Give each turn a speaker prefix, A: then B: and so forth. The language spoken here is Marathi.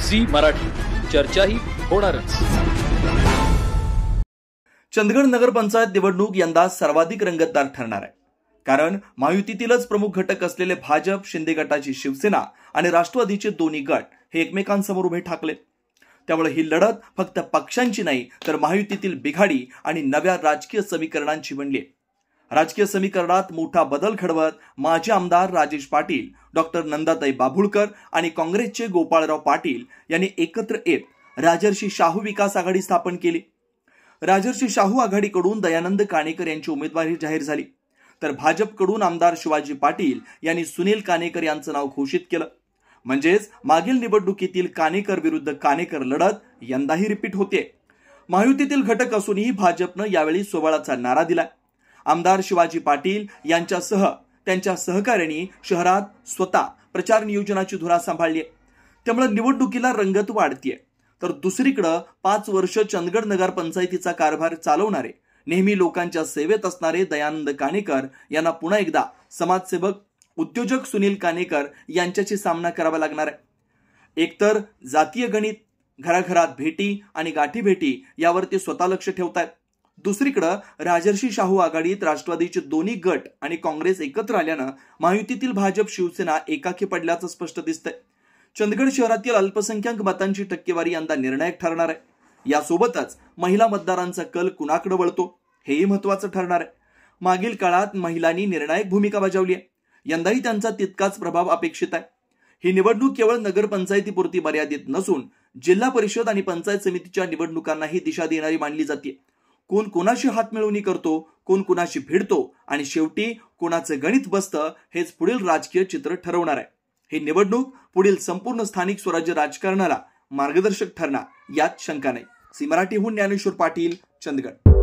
A: झी मराठी, चर्चाही होणारच।
B: चंदगड नगरपंचायत निवडणूक यंदा सर्वाधिक रंगतदार ठरणार आहे। कारण महायुतीतीलच प्रमुख घटक असलेले भाजप, शिंदे गटाची शिवसेना आणि राष्ट्रवादीचे दोन्ही गट हे एकमेकांसमोर उभे ठाकले। त्यामुळे ही लढत फक्त पक्षांची नाही तर महायुतीतील बिघाडी आणि नव्या राजकीय समीकरणांची बनली आहे। राजकीय समीकरणात मोठा बदल घडवत माजी आमदार राजेश पाटील, डॉक्टर नंदाताई बाभुळकर आणि काँग्रेसचे गोपाळराव पाटील यांनी एकत्र येत राजर्षी शाहू विकास आघाडी स्थापन केली। राजर्षी शाहू आघाडीकडून दयानंद काणेकर यांची उमेदवारी जाहीर झाली, तर भाजपकडून आमदार शिवाजी पाटील यांनी सुनील काणेकर यांचं नाव घोषित केलं। म्हणजेच मागील निवडणुकीतील काणेकर विरुद्ध काणेकर लढत यंदाही रिपीट होते। महायुतीतील घटक असूनही भाजपनं यावेळी सोबळाचा नारा दिलाय। आमदार शिवाजी पाटील यांच्यासह त्यांच्या सहकाऱ्यांनी शहरात स्वतः प्रचार नियोजनाची धुरा सांभाळली आहे। त्यामुळे निवडणुकीला रंगत वाढतीये। तर दुसरीकडे 5 वर्ष चंदगड नगर पंचायतीचा कारभार चालवणारे, नेहमी लोकांच्या सेवेत असणारे दयानंद काणेकर यांना पुन्हा एकदा समाजसेवक, उद्योजक सुनील काणेकर यांच्याशी सामना करावा लागणार आहे। एकतर जातीय गणित, घराघरात भेटी आणि गाठीभेटी यावर ते स्वतः लक्ष ठेवतायत। दुसरीकडे राजर्षी शाहू आघाडीत राष्ट्रवादीचे दोन्ही गट आणि काँग्रेस एकत्र आल्यानं महायुतीतील भाजप, शिवसेना एकाकी पडल्याचं स्पष्ट दिसतंय। चंदगड शहरातील अल्पसंख्याक मतांची टक्केवारी यंदा निर्णायक ठरणार आहे। यासोबतच महिला मतदारांचा कल कुणाकडे वळतो हेही महत्त्वाचं ठरणार आहे। मागील काळात महिलांनी निर्णायक भूमिका बजावली आहे, यंदाही त्यांचा तितकाच प्रभाव अपेक्षित आहे। ही निवडणूक केवळ नगरपंचायतीपुरती मर्यादित नसून जिल्हा परिषद आणि पंचायत समितीच्या निवडणुकांनाही दिशा देणारी मानली जाते। कोण कोणाशी हातमिळवणी करतो, कोण कोणाशी भिडतो आणि शेवटी कोणाचं गणित बसतं हेच पुढील राजकीय चित्र ठरवणार आहे। ही निवडणूक पुढील संपूर्ण स्थानिक स्वराज्य राजकारणाला मार्गदर्शक ठरणार यात शंका नाही। सी मराठीहून ज्ञानेश्वर पाटील, चंदगड।